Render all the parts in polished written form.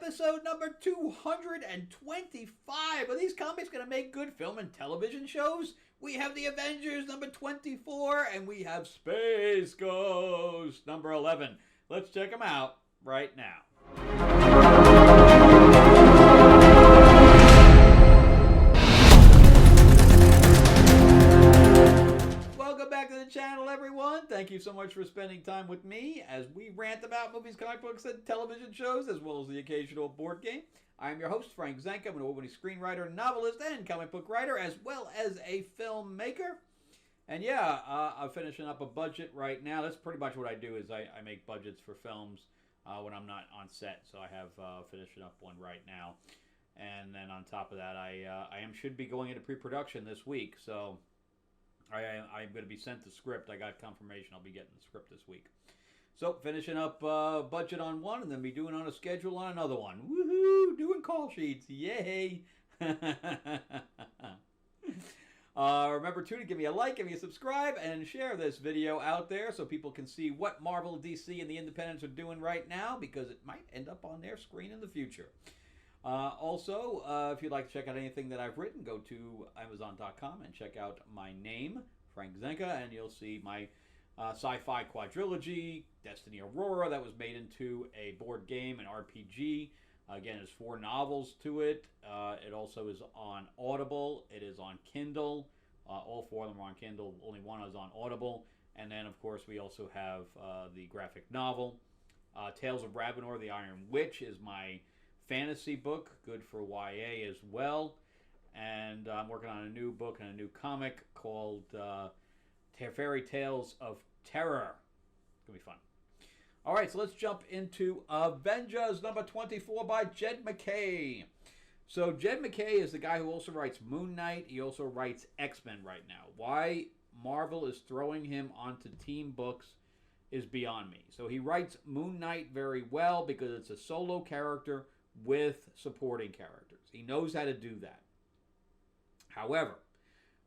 episode number 225. Are these comics going to make good film and television shows? We have the Avengers number 24, and we have Space Ghost number 11. Let's check them out right now. Welcome back to the channel, everyone. Thank you so much for spending time with me as we rant about movies, comic books, and television shows, as well as the occasional board game. I am your host, Frank Zanca. I'm an award-winning screenwriter, novelist, and comic book writer, as well as a filmmaker. And yeah, I'm finishing up a budget right now. That's pretty much what I do, is I make budgets for films when I'm not on set. So I have finishing up one right now. And then on top of that, I should be going into pre-production this week. So I'm going to be sent the script. I got confirmation I'll be getting the script this week. So finishing up budget on one, and then be doing on a schedule on another one. Woohoo! Doing call sheets. Yay! Remember too to give me a like, give me a subscribe, and share this video out there so people can see what Marvel, DC, and the independents are doing right now, because it might end up on their screen in the future. Also, if you'd like to check out anything that I've written, go to Amazon.com and check out my name, Frank Zanca, and you'll see my sci-fi quadrilogy, Destiny Aurora, that was made into a board game, an RPG. Again, there's 4 novels to it. It also is on Audible. It is on Kindle. All 4 of them are on Kindle. Only one is on Audible. And then, of course, we also have the graphic novel. Tales of Ravenor, the Iron Witch is my fantasy book, good for YA as well. And I'm working on a new book and a new comic called Fairy Tales of Terror. It's going to be fun. All right, so let's jump into Avengers number 24 by Jed MacKay. So Jed MacKay is the guy who also writes Moon Knight. He also writes X-Men right now. Why Marvel is throwing him onto team books is beyond me. So he writes Moon Knight very well because it's a solo character with supporting characters. He knows how to do that. However,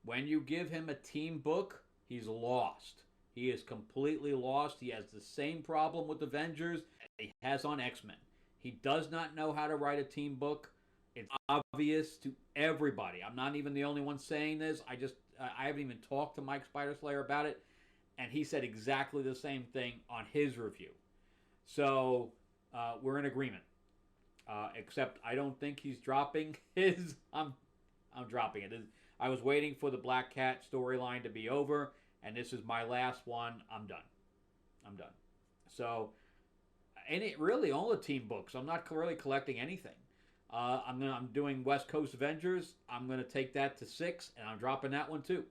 when you give him a team book, he's lost. He is completely lost. He has the same problem with Avengers he has on X-Men. He does not know how to write a team book. It's obvious to everybody. I'm not even the only one saying this. I haven't even talked to Mike Spider-Slayer about it, and he said exactly the same thing on his review. So we're in agreement. Except I don't think he's dropping his. I'm dropping it. I was waiting for the Black Cat storyline to be over, and this is my last one. I'm done. So, really all the team books. I'm not really collecting anything. I'm doing West Coast Avengers. I'm gonna take that to 6, and I'm dropping that one too.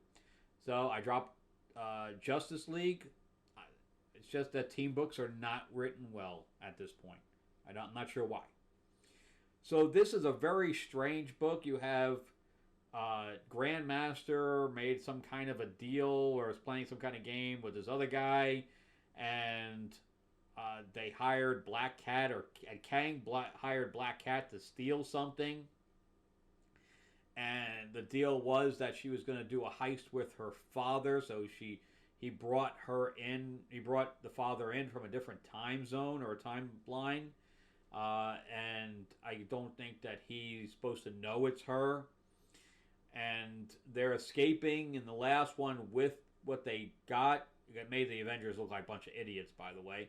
So I dropped Justice League. It's just that team books are not written well at this point. I'm not sure why. So this is a very strange book. You have Grandmaster made some kind of a deal or is playing some kind of game with this other guy, and they hired Black Cat, and Kang hired Black Cat to steal something. And the deal was that she was going to do a heist with her father, so he brought her in. He brought the father in from a different time zone or a timeline. And I don't think that he's supposed to know it's her. And they're escaping in the last one with what they got. It made the Avengers look like a bunch of idiots, by the way.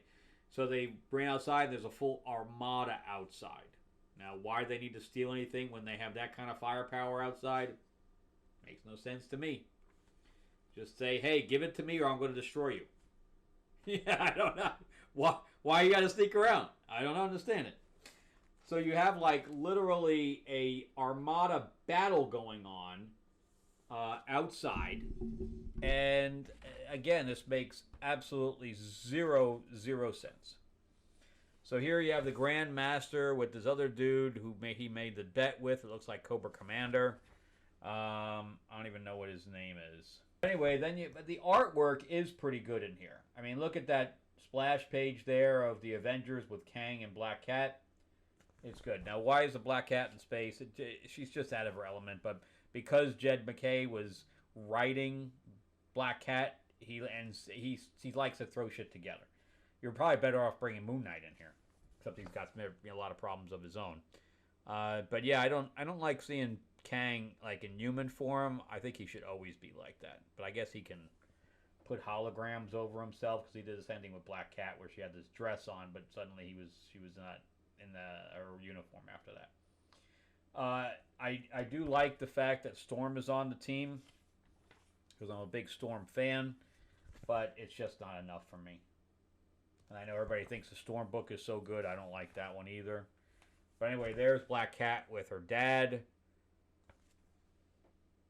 So they bring outside, and there's a full armada outside. Now, why they need to steal anything when they have that kind of firepower outside makes no sense to me. Just say, hey, give it to me or I'm going to destroy you. Yeah, I don't know. Why you got to sneak around? I don't understand it. So you have like literally a armada battle going on outside. And again, this makes absolutely zero sense. So here you have the Grand Master with this other dude who he made the bet with. It looks like Cobra Commander. I don't even know what his name is. Anyway, but the artwork is pretty good in here. I mean, look at that splash page there of the Avengers with Kang and Black Cat. It's good. Now, why is the Black Cat in space? She's just out of her element, but because Jed MacKay was writing Black Cat, he likes to throw shit together. You're probably better off bringing Moon Knight in here. except he's got a lot of problems of his own. But yeah, I don't like seeing Kang like in human form. I think he should always be like that. But I guess he can put holograms over himself because he did the same thing with Black Cat, where she had this dress on, but suddenly she was not in her uniform after that. I do like the fact that Storm is on the team because I'm a big Storm fan, but it's just not enough for me. And I know everybody thinks the Storm book is so good. I don't like that one either. But anyway, there's Black Cat with her dad,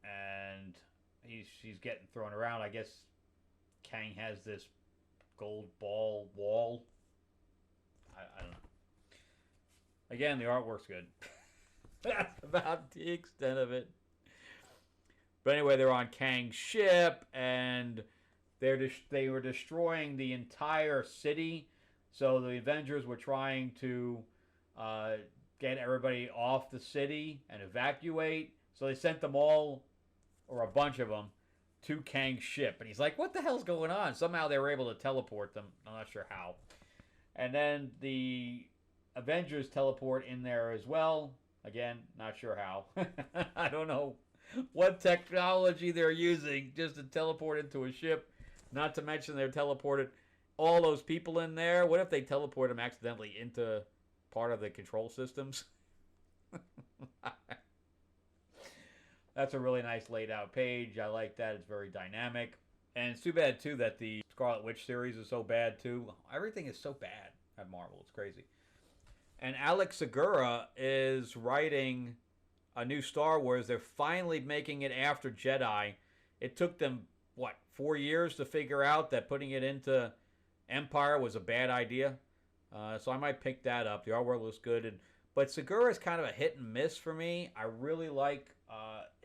and she's getting thrown around. I guess Kang has this gold ball wall. I don't know. Again, the artwork's good. That's about the extent of it. But anyway, they're on Kang's ship, and they were destroying the entire city. So the Avengers were trying to get everybody off the city and evacuate. So they sent them all, or a bunch of them, to Kang's ship. And he's like, what the hell's going on? Somehow they were able to teleport them. I'm not sure how. And then the Avengers teleport in there as well. Again, not sure how. I don't know what technology they're using just to teleport into a ship. Not to mention they're teleported all those people in there. What if they teleport them accidentally into part of the control systems? That's a really nice laid out page. I like that. It's very dynamic. And it's too bad, too, that the Scarlet Witch series is so bad, too. Everything is so bad at Marvel. It's crazy. And Alex Segura is writing a new Star Wars. They're finally making it after Jedi. It took them, 4 years to figure out that putting it into Empire was a bad idea. So I might pick that up. The artwork looks good. But Segura is kind of a hit and miss for me. I really like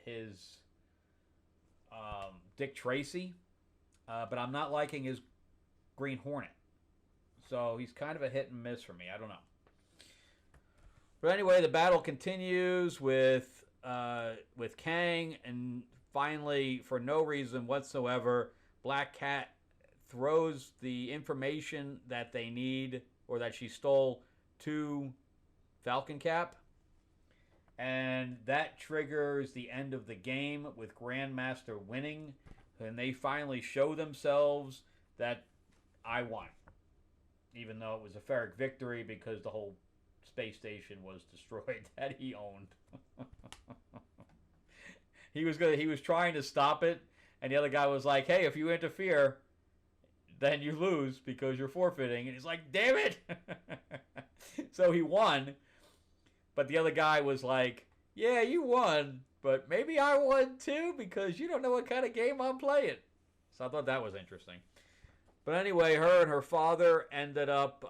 his Dick Tracy. But I'm not liking his Green Hornet. So he's kind of a hit and miss for me. I don't know. But anyway, the battle continues with Kang, and finally, for no reason whatsoever, Black Cat throws the information that they need, or that she stole, to Falcon Cap. And that triggers the end of the game with Grandmaster winning. And they finally show themselves that I won. Even though it was a Ferric victory because the whole space station was destroyed that he owned. He was trying to stop it, and the other guy was like, hey, if you interfere, then you lose because you're forfeiting. And he's like, damn it. So he won, but the other guy was like, yeah, you won, but maybe I won too because you don't know what kind of game I'm playing. So I thought that was interesting. But anyway, her and her father ended up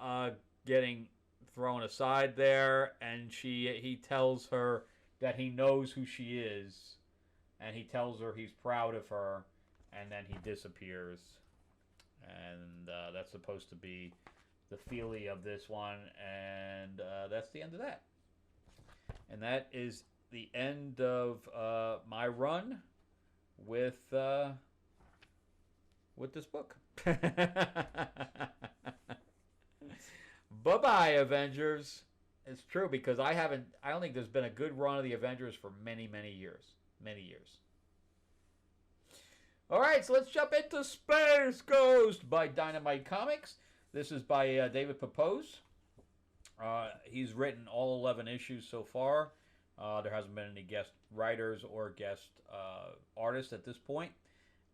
getting thrown aside there, and he tells her that he knows who she is, and he tells her he's proud of her, and then he disappears. And that's supposed to be the feelie of this one, and that's the end of that. And that is the end of my run with this book. Bye-bye, Avengers. It's true, because I don't think there's been a good run of the Avengers for many, many years. Many years. Alright, so let's jump into Space Ghost by Dynamite Comics. This is by David Pepose. He's written all 11 issues so far. There hasn't been any guest writers or guest artists at this point.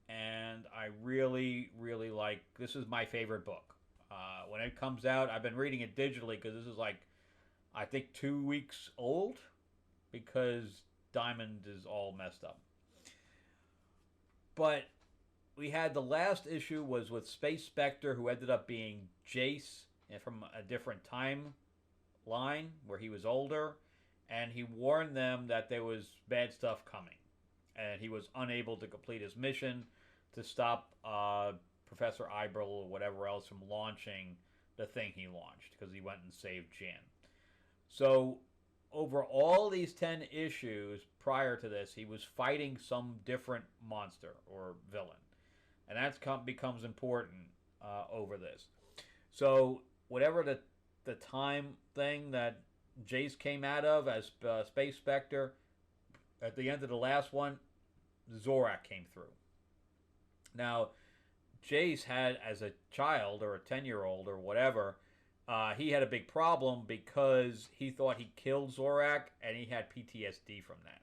And I really, really like... This is my favorite book. When it comes out, I've been reading it digitally because this is I think 2 weeks old because Diamond is all messed up. But we had the last issue was with Space Spectre, who ended up being Jace from a different timeline where he was older, and he warned them that there was bad stuff coming, and he was unable to complete his mission to stop Professor Ibril or whatever else from launching the thing he launched, because he went and saved Jan. So over all these 10 issues prior to this, he was fighting some different monster or villain. And that becomes important over this. So whatever the the time thing that Jace came out of as Space Spectre, at the end of the last one, Zorak came through. Now, Jace had, as a child or a 10-year-old or whatever, he had a big problem because he thought he killed Zorak and he had PTSD from that.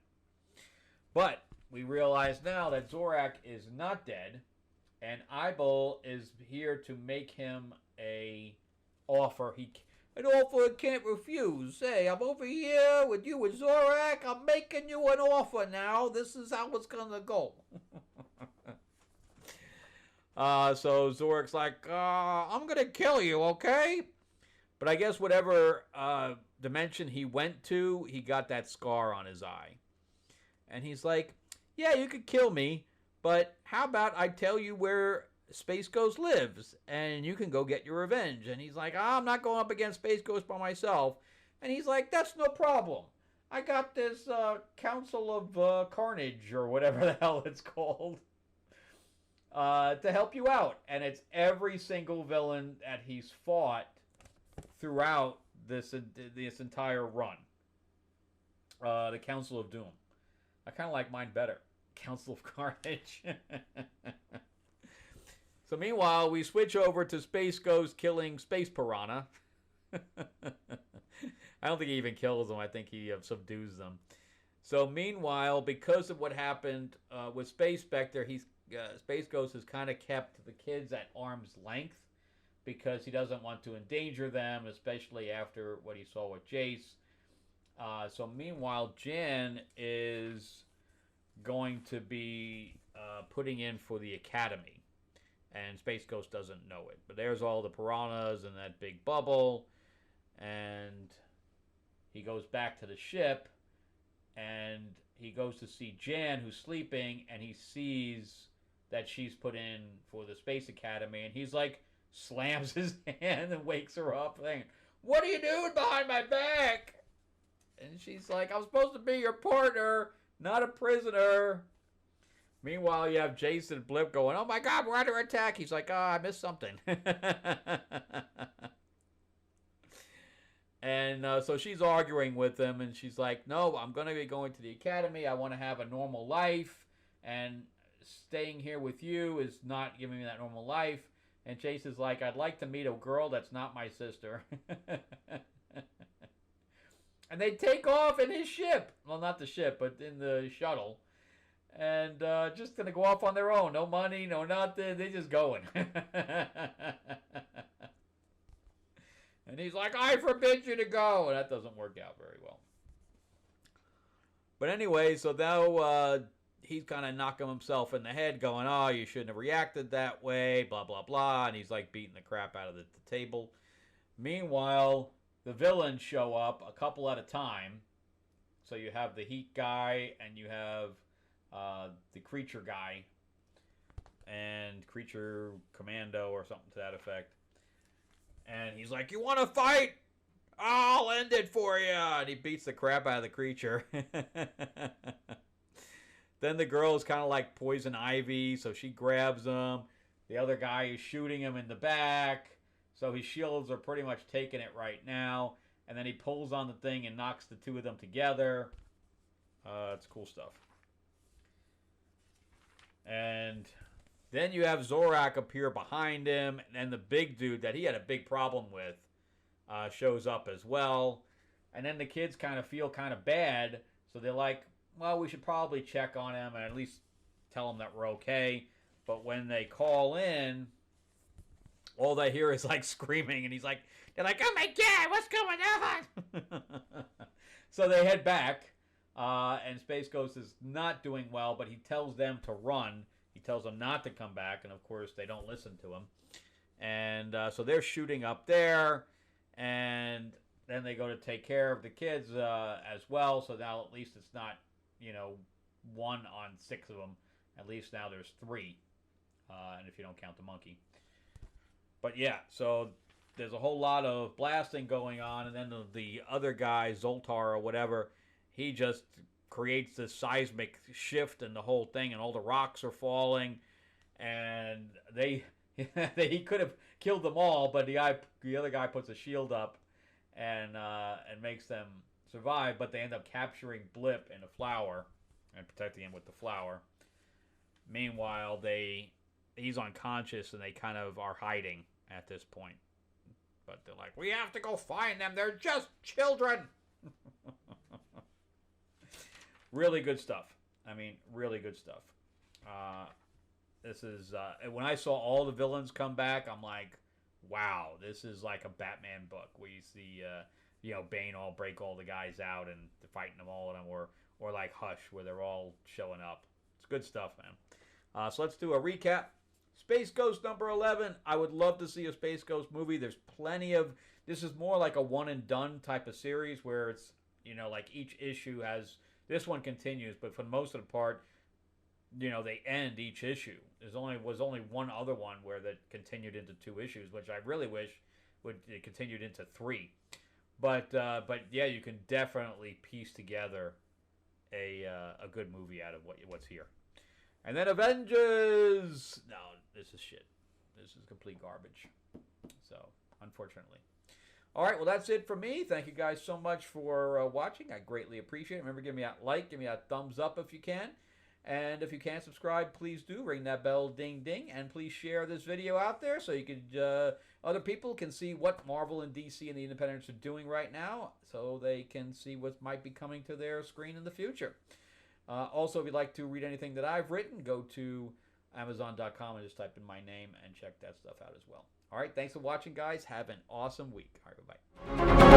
But we realize now that Zorak is not dead, and Eibel is here to make him an offer an offer he can't refuse. Hey, I'm over here with you with Zorak. I'm making you an offer now. This is how it's gonna go. So Zorak's like, I'm gonna kill you, okay? But I guess whatever dimension he went to, he got that scar on his eye. And he's like, yeah, you could kill me, but how about I tell you where Space Ghost lives, and you can go get your revenge. And he's like, I'm not going up against Space Ghost by myself. And he's like, that's no problem. I got this Council of Carnage, or whatever the hell it's called, to help you out. And it's every single villain that he's fought throughout this entire run. The Council of Doom. I kind of like mine better. Council of Carnage. So meanwhile, we switch over to Space Ghost killing Space Piranha. I don't think he even kills them. I think he subdues them. So meanwhile, because of what happened with Space Spectre, Space Ghost has kind of kept the kids at arm's length because he doesn't want to endanger them, especially after what he saw with Jace. So meanwhile, Jan is going to be putting in for the Academy. And Space Ghost doesn't know it. But there's all the piranhas and that big bubble. And he goes back to the ship. And he goes to see Jan, who's sleeping. And he sees that she's put in for the Space Academy. And he's like, slams his hand and wakes her up. Saying, what are you doing behind my back? And she's like, I'm supposed to be your partner, not a prisoner. Meanwhile, you have Jason Blip going, oh my God, we're under attack. He's like, I missed something. And so she's arguing with him, and she's like, no, I'm going to be going to the academy. I want to have a normal life, and staying here with you is not giving me that normal life. And Jason's like, I'd like to meet a girl that's not my sister. And they take off in his ship. Well, not the ship, but in the shuttle. And just going to go off on their own. No money, no nothing. They're just going. And he's like, I forbid you to go. And that doesn't work out very well. But anyway, so now he's kind of knocking himself in the head going, oh, you shouldn't have reacted that way, blah, blah, blah. And he's like beating the crap out of the table. Meanwhile, the villains show up a couple at a time. So you have the Heat guy and you have the Creature guy and Creature Commando or something to that effect. And he's like, you want to fight? I'll end it for you. And he beats the crap out of the Creature. Then the girl is kind of like Poison Ivy, so she grabs him. The other guy is shooting him in the back. So his shields are pretty much taking it right now. And then he pulls on the thing and knocks the two of them together. It's cool stuff. And then you have Zorak appear behind him. And the big dude that he had a big problem with shows up as well. And then the kids kind of feel kind of bad. So they're like, well, we should probably check on him and at least tell him that we're okay. But when they call in, all they hear is like screaming. And they're like, oh my God, what's going on? So they head back. And Space Ghost is not doing well, but he tells them to run. He tells them not to come back. And of course, they don't listen to him. And so they're shooting up there. And then they go to take care of the kids as well. So now at least it's not, 1 on 6 of them. At least now there's 3. And if you don't count the monkey. But yeah, so there's a whole lot of blasting going on. And then the other guy, Zoltar or whatever, he just creates this seismic shift in the whole thing. And all the rocks are falling. And he could have killed them all. But the other guy puts a shield up. and makes them survive, but they end up capturing Blip in a flower and protecting him with the flower. Meanwhile, he's unconscious and they kind of are hiding at this point. But they're like, we have to go find them. They're just children. Really good stuff. I mean, really good stuff. This is when I saw all the villains come back, I'm like, wow, this is like a Batman book. We see, Bane all break all the guys out and they're fighting them all, and or like Hush, where they're all showing up. It's good stuff, man. So let's do a recap. Space Ghost number 11. I would love to see a Space Ghost movie. There's plenty of. This is more like a one and done type of series where it's like each issue has. This one continues, but for most of the part, they end each issue. Was only one other one where that continued into 2 issues, which I really wish would continued into 3. But yeah, you can definitely piece together a good movie out of what's here. And then Avengers. No, this is shit. This is complete garbage. So, unfortunately. All right, well, that's it for me. Thank you guys so much for watching. I greatly appreciate it. Remember, give me a like, give me a thumbs up if you can. And if you can't subscribe, please do. Ring that bell, ding, ding. And please share this video out there so you could, other people can see what Marvel and DC and the Independents are doing right now, so they can see what might be coming to their screen in the future. Also, if you'd like to read anything that I've written, go to Amazon.com and just type in my name and check that stuff out as well. All right, thanks for watching, guys. Have an awesome week. All right, bye-bye.